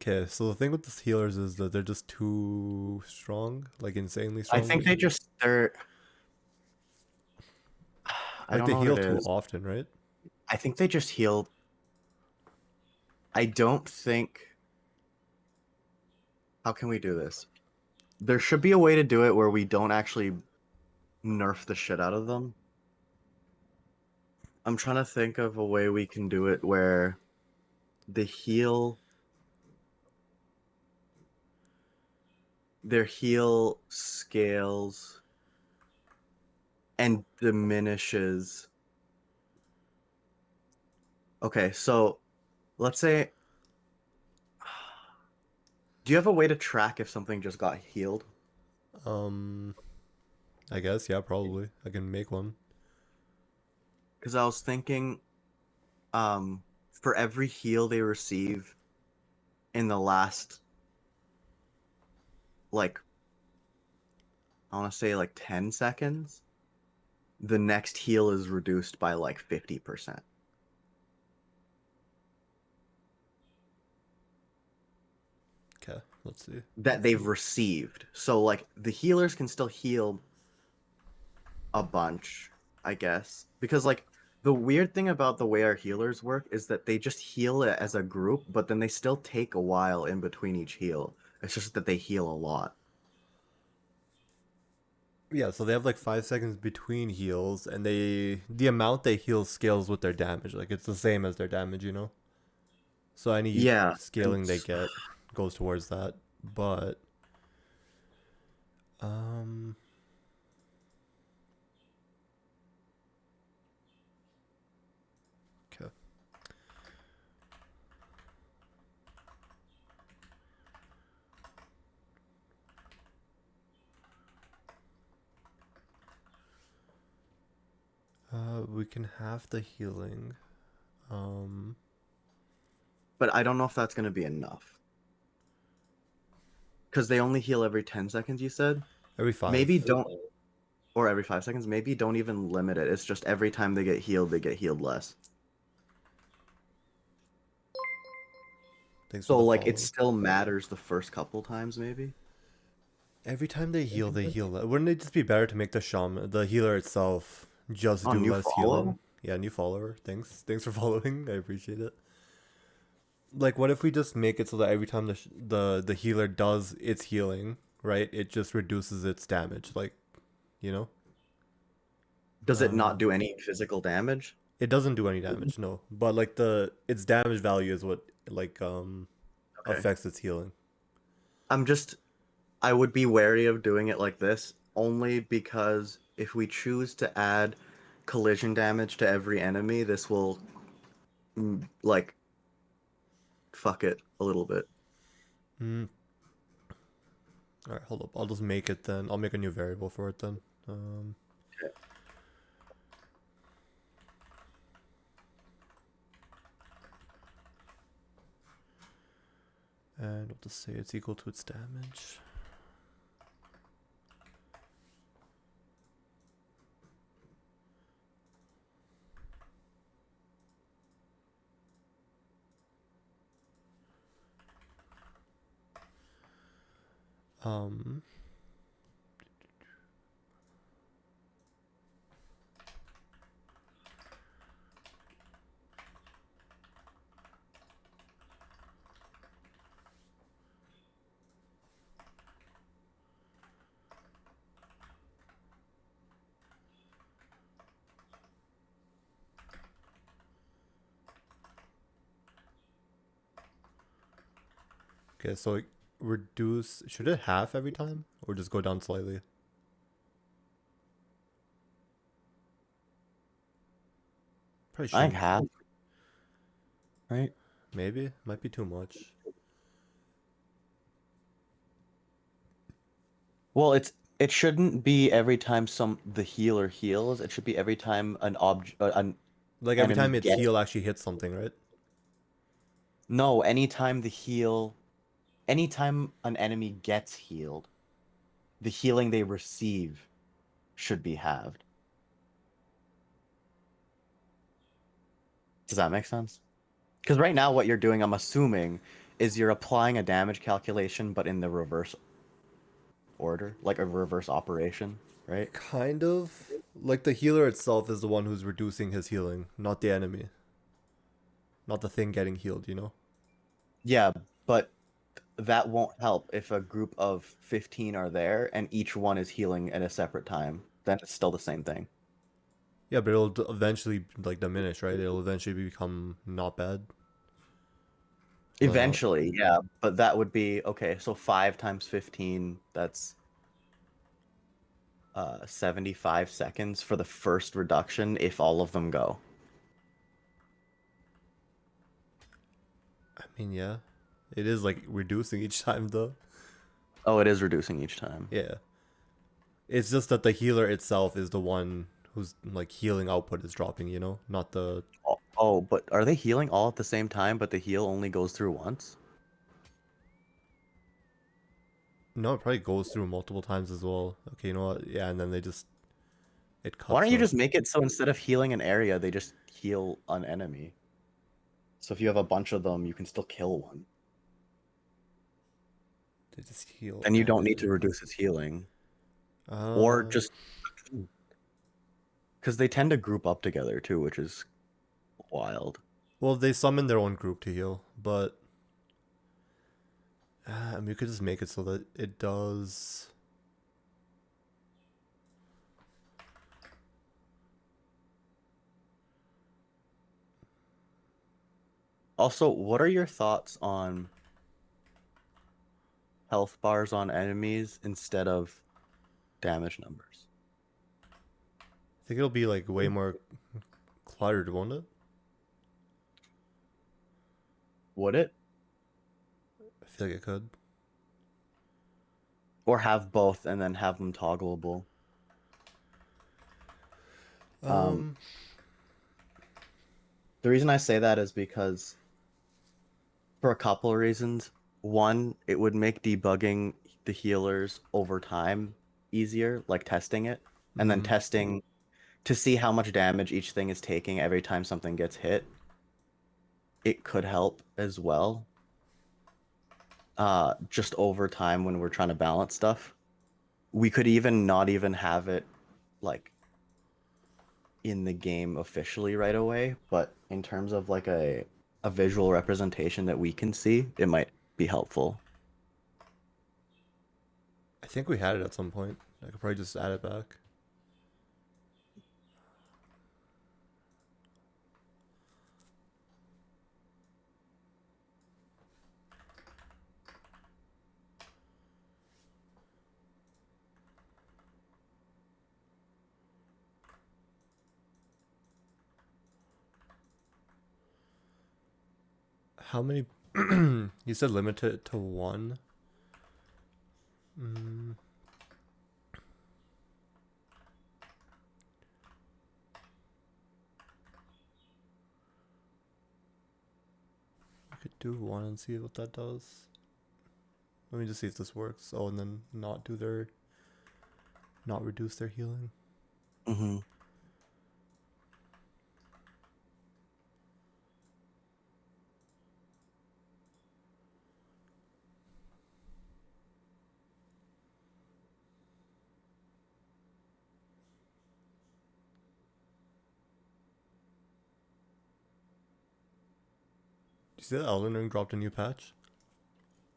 Okay, so the thing with the healers is that they're just too strong, like insanely I strong. think they're I Like don't they know what heal it too is. often, right? I think they just heal. I don't think. How can we do this? There should be a way to do it where we don't actually nerf the shit out of them. I'm trying to think of a way we can do it where the heal their heal scales and diminishes. Okay, so let's say, do you have a way to track if something just got healed? Um, I guess, yeah, probably. I can make one. Because I was thinking, um, for every heal they receive in the last, like, I want to say like 10 seconds, the next heal is reduced by like 50% Okay, let's see. that they've received. So, like, the healers can still heal a bunch, I guess. Because, like, the weird thing about the way our healers work is that they just heal it as a group, but then they still take a while in between each heal. It's just that they heal a lot. Yeah, so they have like 5 seconds between heals, and the amount they heal scales with their damage. Like it's the same as their damage, you know. So any Yeah, and scaling they get goes towards that. But um, okay. We can have the healing. Um, but I don't know if that's going to be enough. Because they only heal every 10 seconds, you said? every Maybe 5. don't, or every 5 seconds. Maybe don't even limit it. It's just every time they get healed less. Thanks for So, the like, it follow. still matters the first couple times, maybe? Every time they heal, they heal. Wouldn't it just be better to make the shaman, the healer itself, just On do new less healing? follow? Yeah, new follower. Thanks for following. I appreciate it. Like, what if we just make it so that every time the healer does its healing, right, it just reduces its damage. Like, you know, Does it uh, not do any physical damage? it doesn't do any damage, no. But like the its damage value is what like Okay. affects its healing. I'm just, I would be wary of doing it like this only because if we choose to add collision damage to every enemy, this will, like, fuck it a little bit. Mm. All right, hold up. I'll just make it then. I'll make a new variable for it then. Um, and we'll just say it's equal to its damage. Um, okay, so reduce. Should it half every time, or just go down slightly? Probably I think shouldn't. half, right? Maybe might be too much. Well, it shouldn't be every time the healer heals. It should be every time an Like every enemy time its gets. heal actually hits something, right? No, anytime an enemy gets healed, the healing they receive should be halved. Does that make sense? Because right now, what you're doing, I'm assuming, is you're applying a damage calculation, but in the reverse order, like a reverse operation, right? Kind of. Like the healer itself is the one who's reducing his healing, not the enemy. Not the thing getting healed, you know? Yeah, but that won't help if a group of 15 are there and each one is healing at a separate time. Then it's still the same thing. Yeah, but it'll eventually like diminish, right? It'll eventually become not bad. Uh, Eventually, yeah, but that would be okay. So 5 times 15, that's 75 seconds for the first reduction if all of them go. I mean, yeah. It is like reducing each time though. Oh, it is reducing each time. Yeah. It's just that the healer itself is the one whose like healing output is dropping, you know? Not the Oh, but are they healing all at the same time, but the heal only goes through once? No, it probably goes through multiple times as well. Okay, you know what? Yeah, and then they just it Why cuts don't you up. just make it so instead of healing an area, they just heal an enemy? So if you have a bunch of them, you can still kill one. They just heal And you an don't need to enemy. reduce its healing. Or Uh just because they tend to group up together too, which is wild. well, they summon their own group to heal, but I mean, you could just make it so that it does. Also, what are your thoughts on health bars on enemies instead of damage numbers? I think it'll be like way more cluttered, won't it? Would it? I feel like it could. Or have both and then have them toggleable? Um, Um, the reason I say that is because for a couple of reasons. One, it would make debugging the healers over time easier, like testing it, and then mm-hmm. testing to see how much damage each thing is taking every time something gets hit. It could help as well. Just over time when we're trying to balance stuff. We could even not even have it like in the game officially right away, but in terms of like a visual representation that we can see, it might be helpful. I think we had it at some point. I could probably just add it back. How many? You said limited to one. Mm, I could do one and see what that does. Let me just see if this works. Oh, and then not reduce their healing. Mm-hmm. You see that Elden Ring dropped a new patch?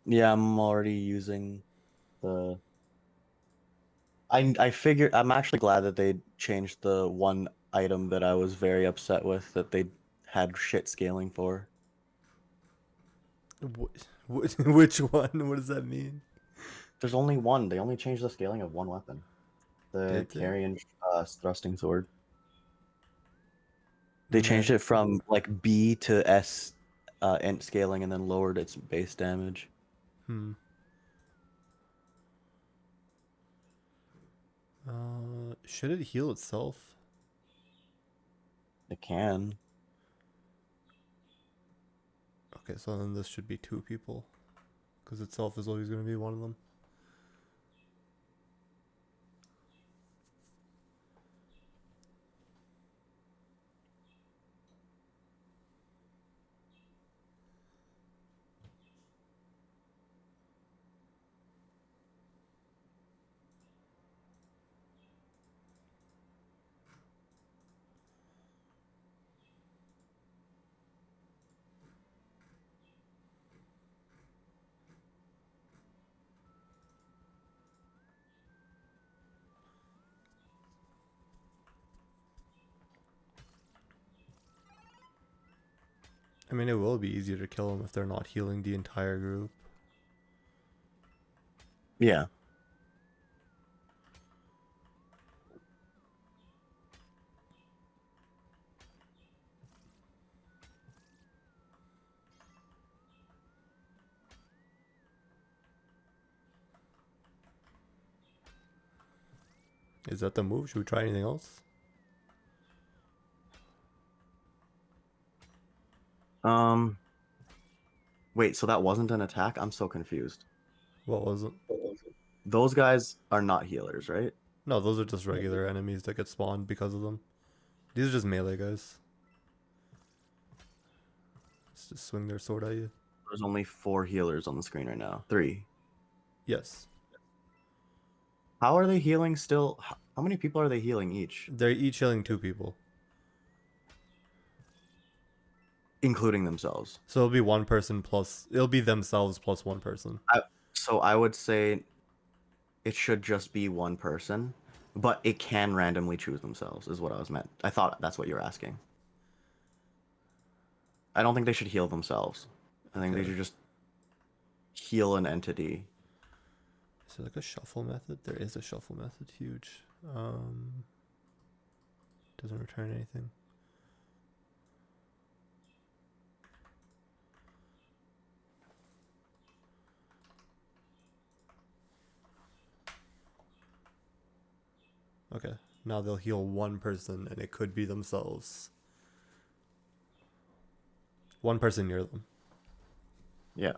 Yeah, I'm already using the. I figured I'm actually glad that they changed the one item that I was very upset with that they had shit scaling for. Which one? What does that mean? There's only one. They only changed the scaling of one weapon. The Did they? carrion thrusting sword. They changed Man, it from like B to S int scaling and then lowered its base damage. hmm. Should it heal itself? It can. Okay, so then this should be two people, because itself is always going to be one of them. I mean, it will be easier to kill them if they're not healing the entire group. Yeah. Is that the move? Should we try anything else? Um. Wait, so that wasn't an attack? I'm so confused. What was it? Those guys are not healers, right? No, those are just regular enemies that get spawned because of them. These are just melee guys. Just swing their sword at you. There's only 4 healers on the screen right now. 3. Yes. How are they healing still? How many people are they healing each? They're each healing 2 people. Including themselves. So it'll be 1 person plus... It'll be themselves plus 1 person. So I would say it should just be 1 person, but it can randomly choose themselves, is what I was meant. I thought that's what you were asking. I don't think they should heal themselves. I think they Okay. should just heal an entity. Is there like a shuffle method? There is a shuffle method. Huge. Doesn't return anything. Okay. Now they'll heal 1 person and it could be themselves. 1 person near them. Yeah.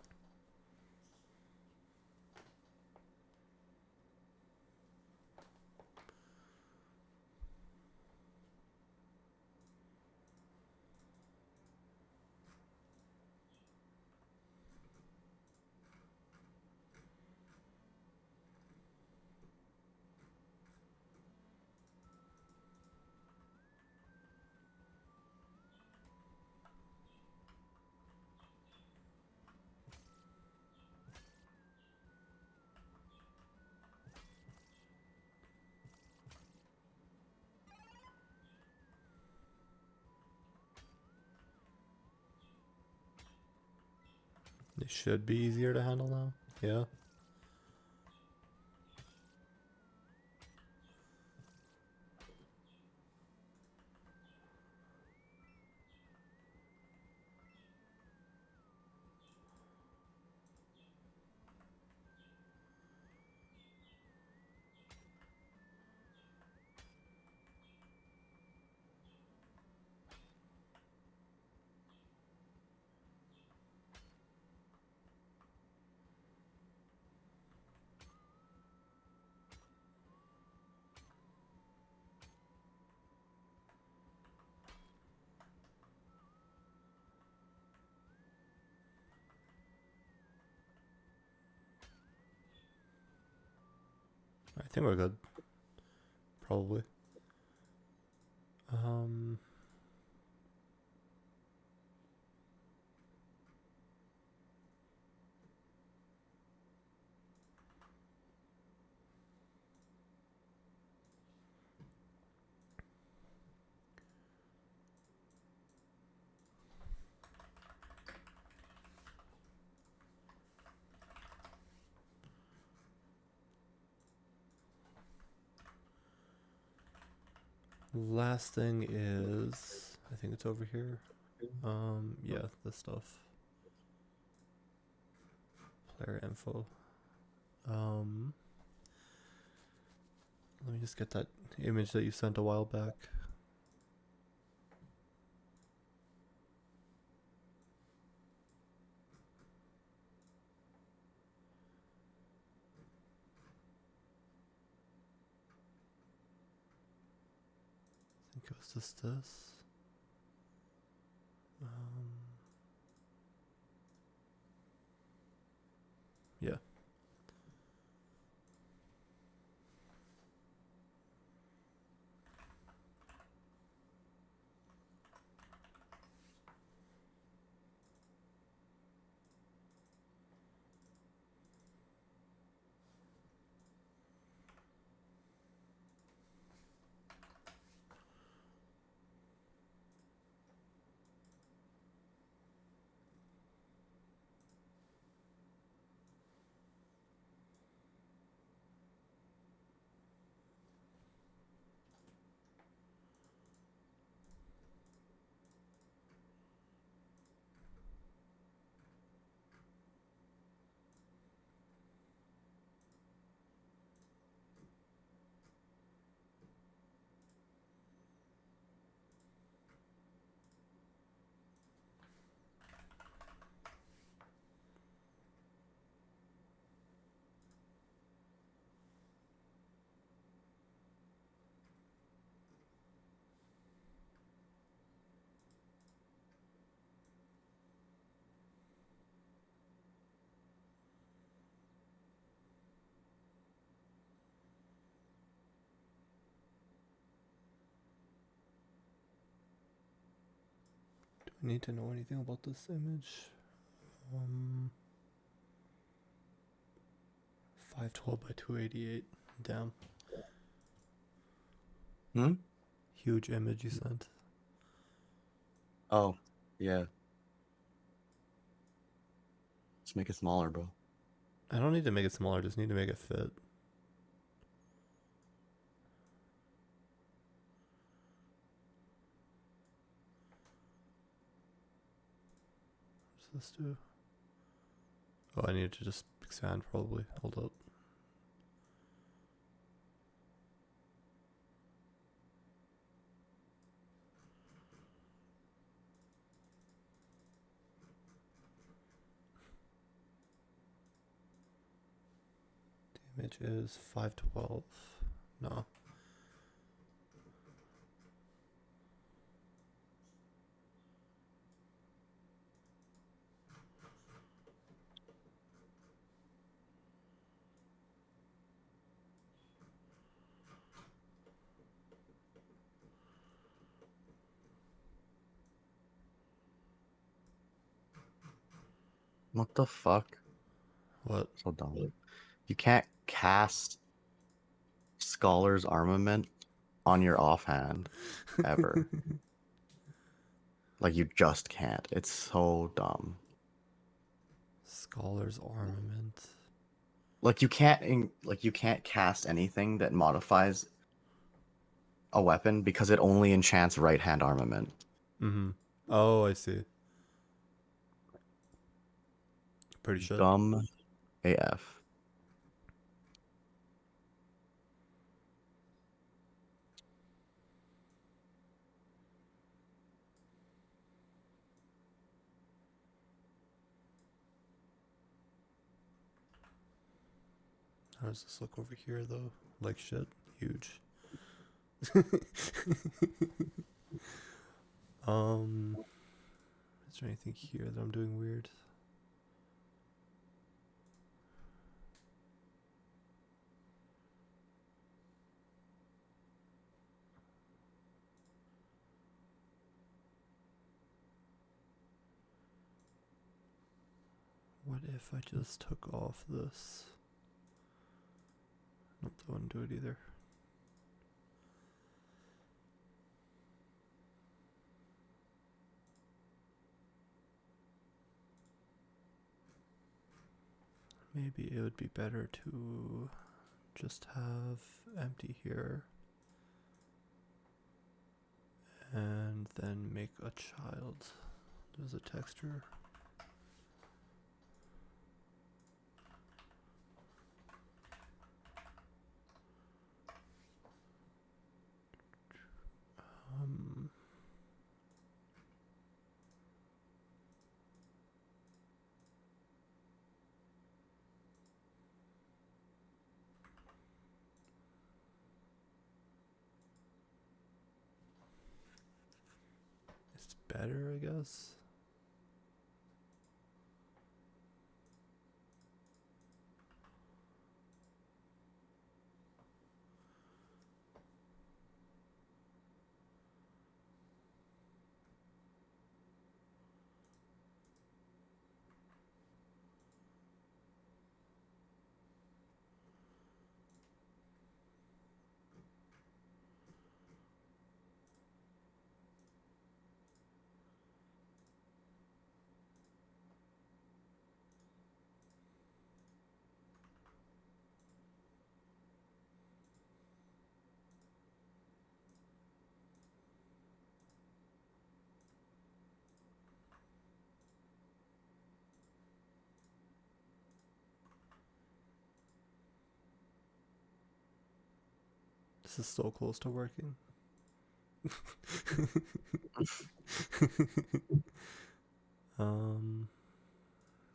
It should be easier to handle now. Yeah. I think we're good. Probably. Last thing is, I think it's over here. Yeah, this stuff. Player info. Let me just get that image that you sent a while back. I think it was just this. Yeah. need to know anything about this image. 512 by 288. Damn. Hmm? Huge image you sent. Oh, yeah. Just make it smaller, bro. I don't need to make it smaller, just need to make it fit. What does this do? Oh, I need to just expand probably. Hold up. The image is 512. No. What the fuck? What? So dumb. You can't cast Scholar's Armament on your offhand ever. Like you just can't. It's so dumb. Scholar's Armament. Like you can't cast anything that modifies a weapon because it only enchants right hand armament. Mm-hmm. Oh, I see. Pretty shit. Dumb AF. How does this look over here though? Like shit. Huge. Is there anything here that I'm doing weird? What if I just took off this? Nope, that wouldn't do it either. Maybe it would be better to just have empty here and then make a child. There's a texture. Um, it's better, I guess. This is so close to working. um,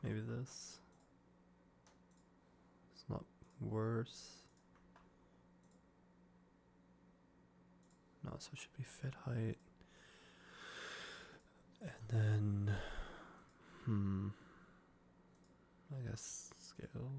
maybe this. It's not worse. No, so it should be fit height. And then, I guess scale.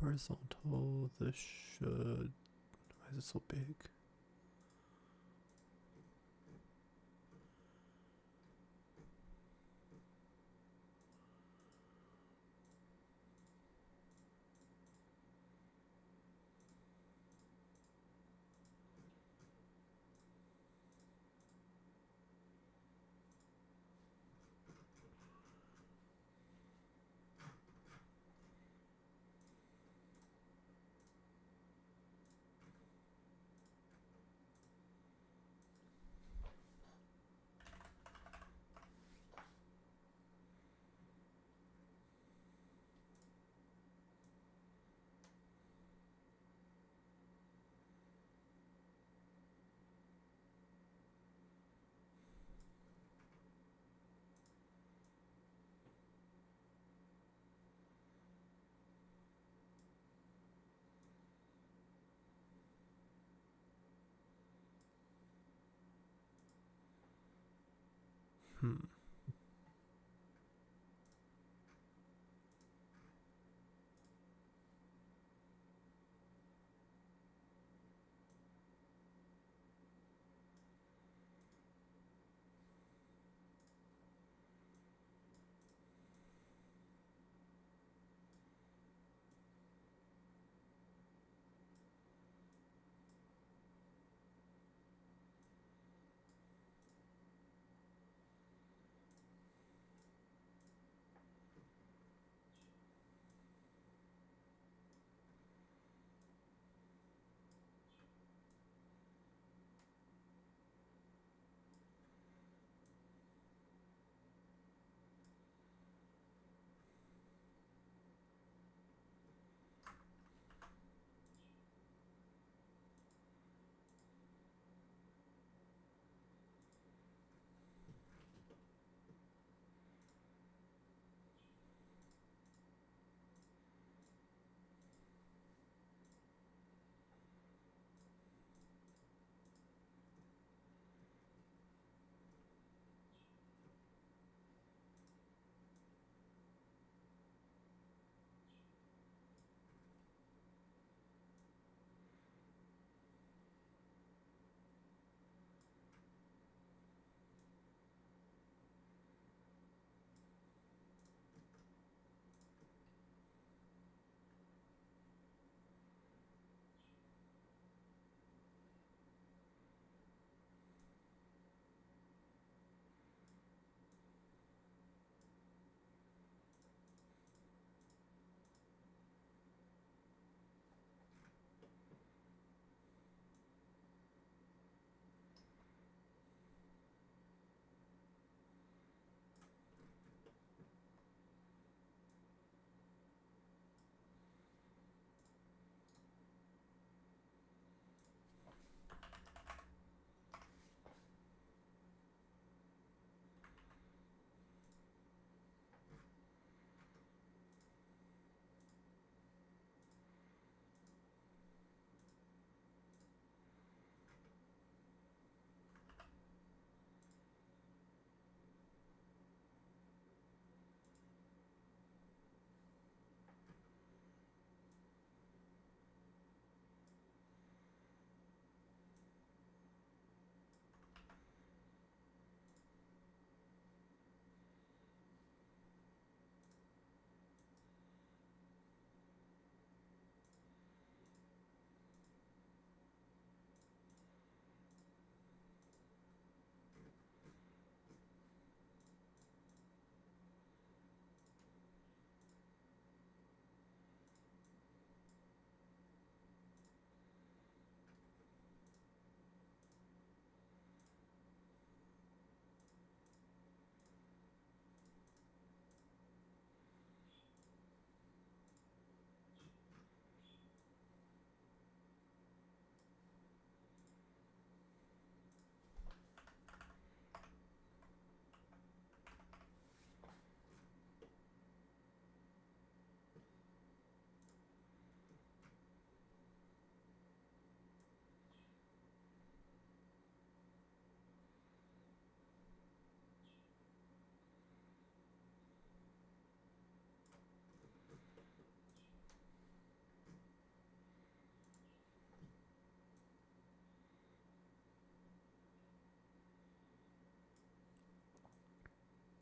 horizontal. This should. Why is it so big? Hmm.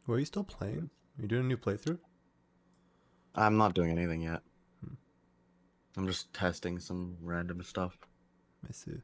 Were you still playing? Are you doing a new playthrough? I'm not doing anything yet. Hmm. I'm just testing some random stuff. I see.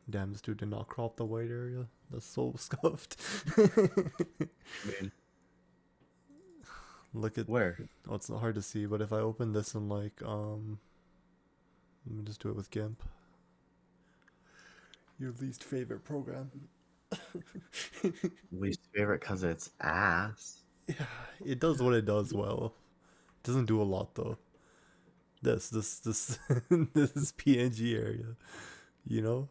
Damn, this dude did not crop the white area. That's so scuffed. I mean, Look at. where? Oh, it's not hard to see, but if I open this in like let me just do it with GIMP. Your least favorite program. Least favorite because it's ass. Yeah, it does what it does well. It doesn't do a lot though. This this this PNG area. You know,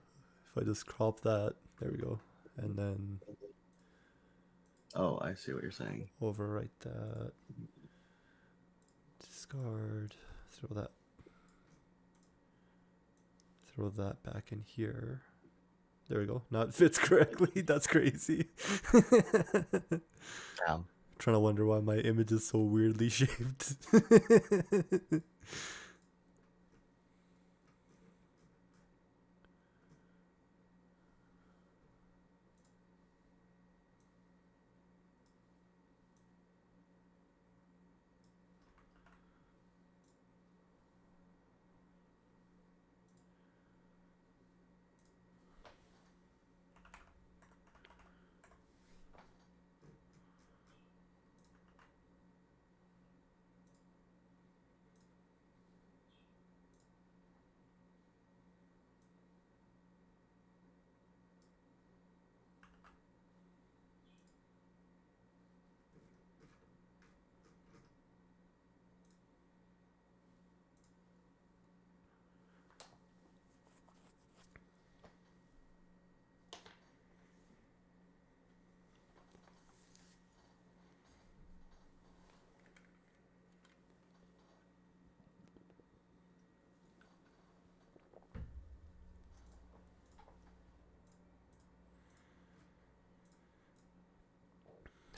if I just crop that, there we go, and then Oh, I see what you're saying. overwrite that, discard, throw that back in here. There we go. Now it fits correctly. That's crazy. Damn. Trying to wonder why my image is so weirdly shaped.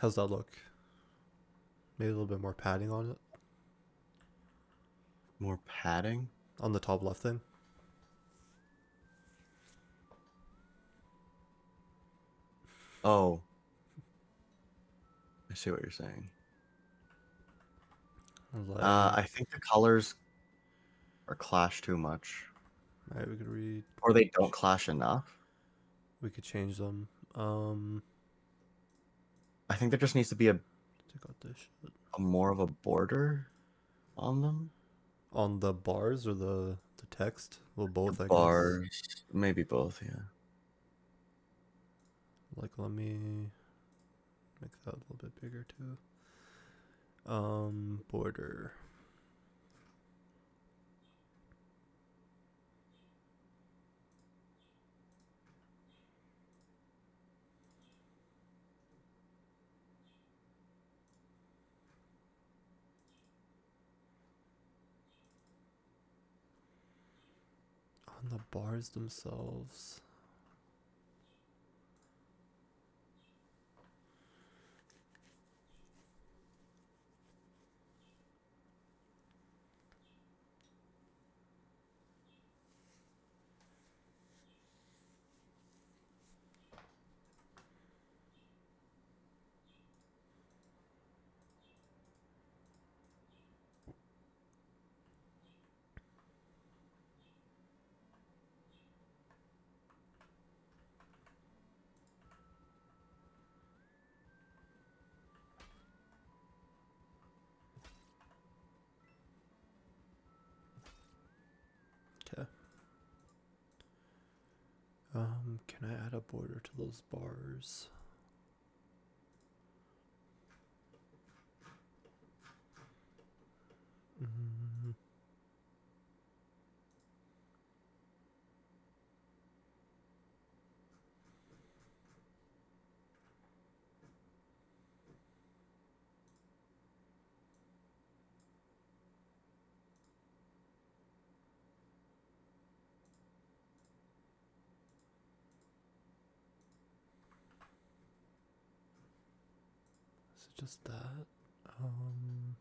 How's that look? Maybe a little bit more padding on it. More padding? On the top left thing. Oh. I see what you're saying. Like, I think the colors are clash too much. alright, we could read. Or they don't clash enough. We could change them. I think there just needs to be Take out this shit. a more of a border on them. On the bars or the text? Well, both, I guess. Bars. Maybe both, yeah. Like, let me make that a little bit bigger too. Border. On the bars themselves. Okay. Can I add a border to those bars? Mm. just that. Um,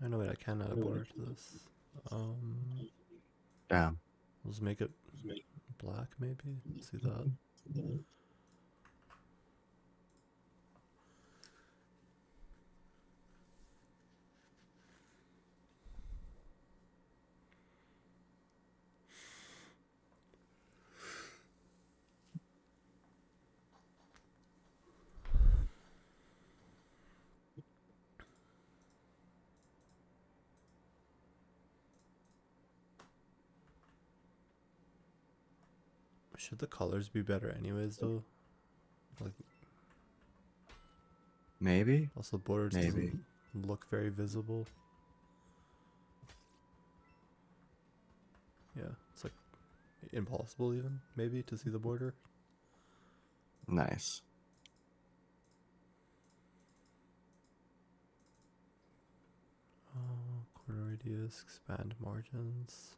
I know what I can add a border to this. Damn. Let's make it black, maybe. See that? Should the colors be better, anyways? Though, like, Maybe. also the border Maybe. doesn't look very visible. Yeah, it's like impossible even maybe to see the border. Nice. Corner radius, expand margins.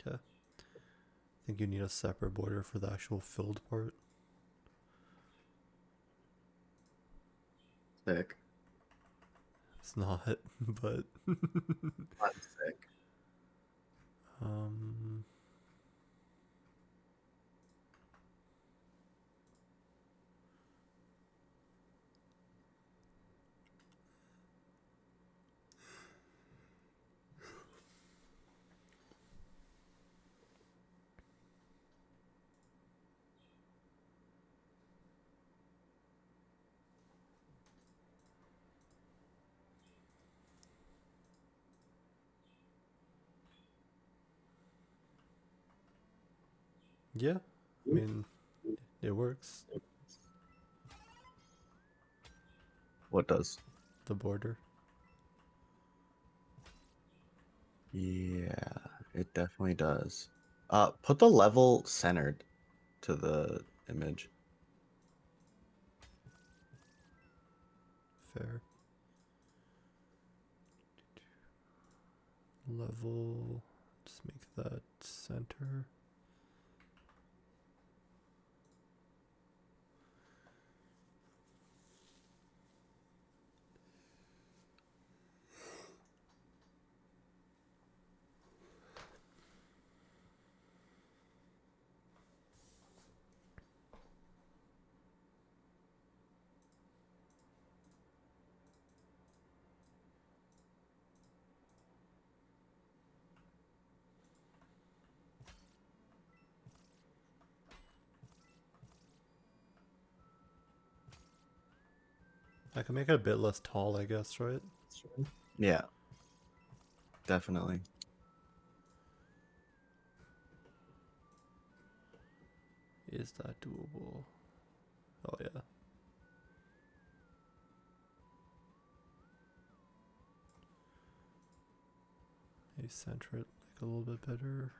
Okay. I think you need a separate border for the actual filled part. Sick. It's not, but That's sick. um yeah, I mean it works. What does? The border. Yeah, it definitely does. Put the level centered to the image. Fair. Level. Just make that center. I can make it a bit less tall, I guess, right? Yeah, definitely. Is that doable? Oh yeah. Maybe center it like a little bit better.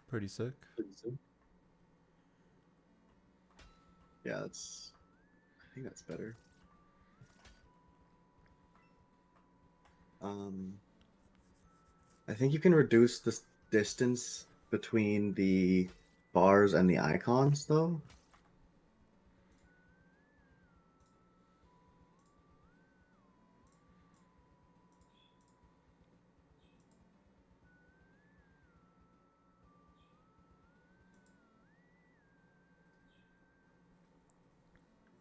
Pretty sick. Yeah, that's. I think that's better. I think you can reduce the distance between the bars and the icons, though.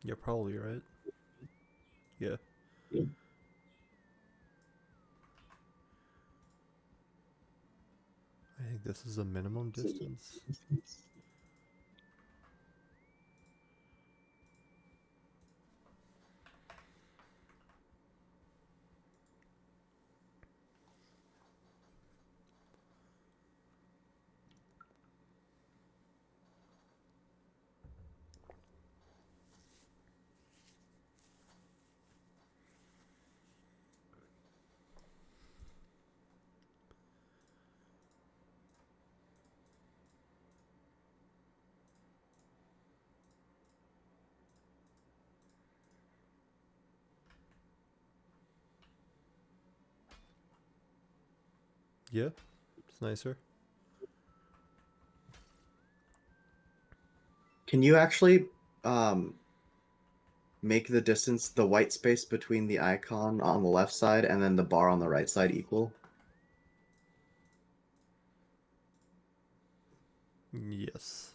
You're probably right. Yeah. I think this is a minimum distance. Yeah, it's nicer. Can you actually um, make the distance, the white space between the icon on the left side and then the bar on the right side equal? Yes.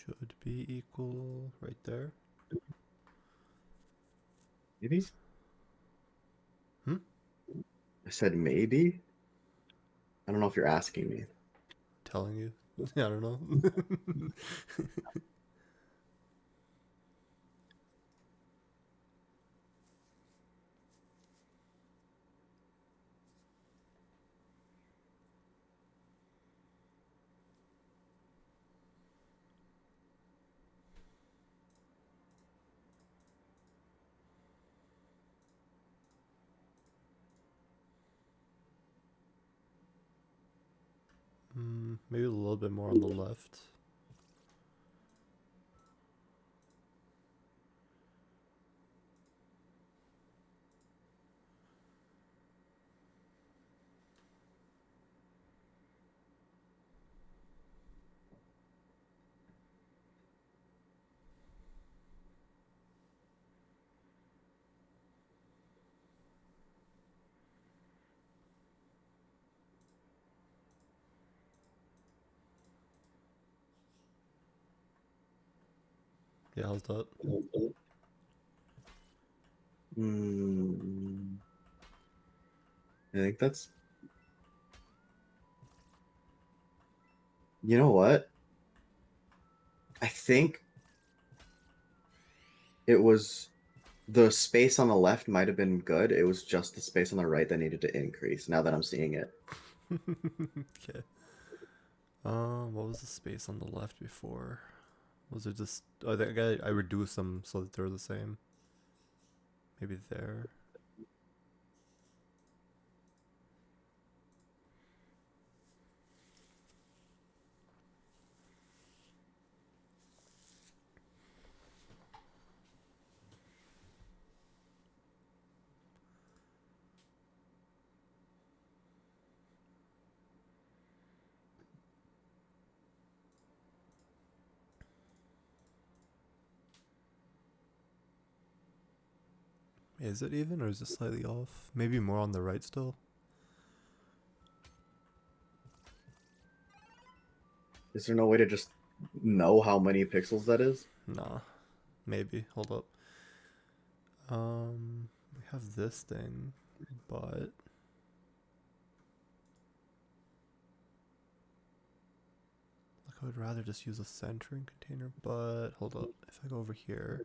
Should be equal right there. Maybe? Hmm? I said maybe. I don't know if you're asking me. Telling you. I don't know. Maybe a little bit more on the left. Yeah, how's that? Hmm. I think that's. You know what? I think it was the space on the left might have been good. It was just the space on the right that needed to increase. Now that I'm seeing it. Okay. What was the space on the left before? Was it just? I think I reduced them so that they're the same. Maybe there. Is it even or is it slightly off? Maybe more on the right still? Is there no way to just know how many pixels that is? Nah. Maybe. Hold up. We have this thing, but like I would rather just use a centering container, but hold up. If I go over here,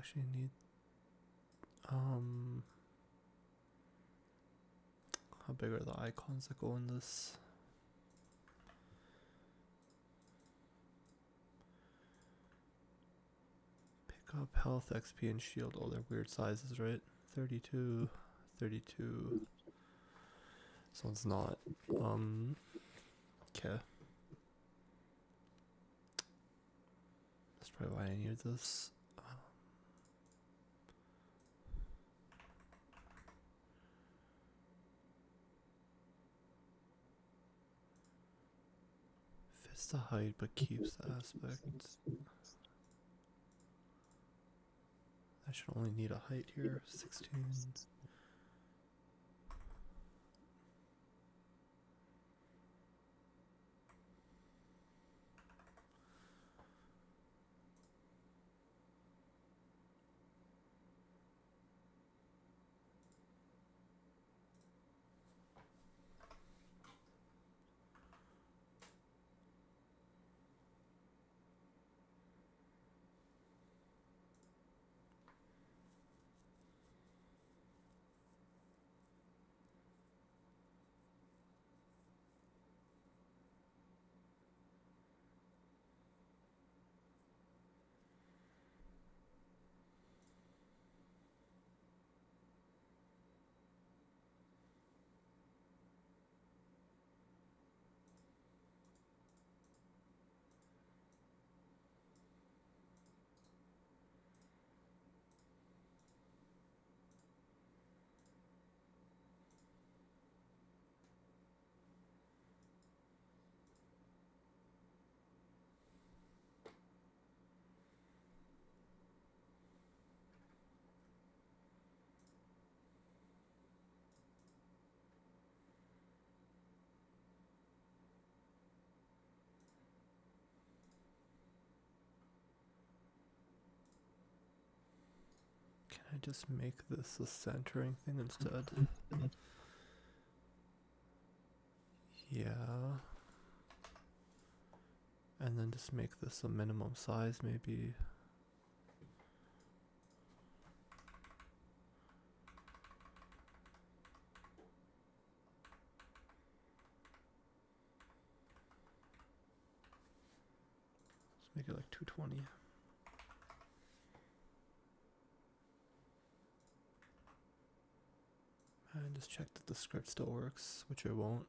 actually need how big are the icons that go in this? Pick up health, XP, and shield. Oh, they're weird sizes, right? 32, 32. This one's not. Okay. That's probably why I needed this. Fits the height but keeps the aspect. I should only need a height here. 16. Can I just make this a centering thing instead? Yeah. And then just make this a minimum size, maybe. Let's make it like 220. And just check that the script still works, which it won't.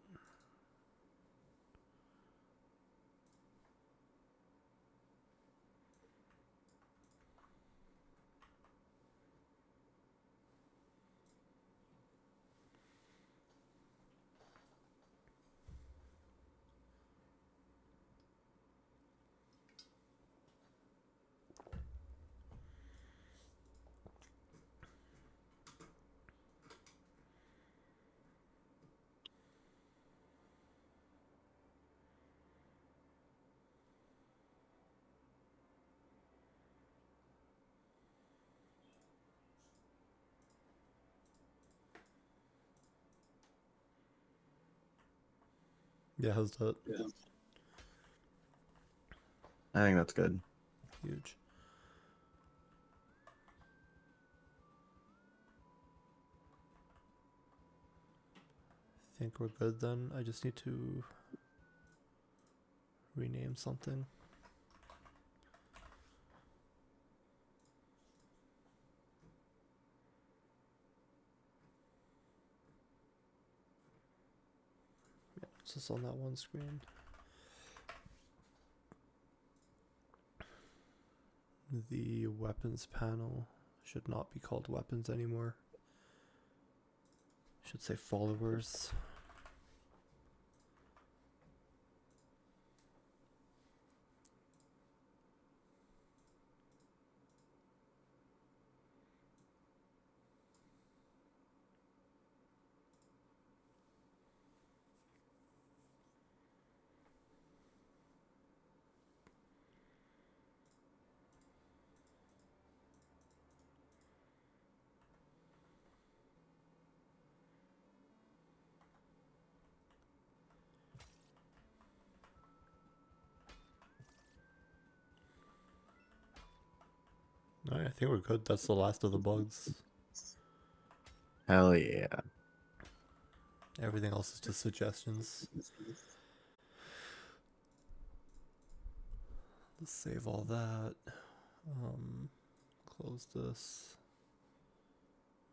Yeah, how's that? Yeah. I think that's good. Huge. Think we're good then. I just need to rename something. Yeah, it's just on that one screen. The weapons panel should not be called weapons anymore. Should say followers. Alright, I think we're good. That's the last of the bugs. Hell yeah. Everything else is just suggestions. Let's save all that. Close this.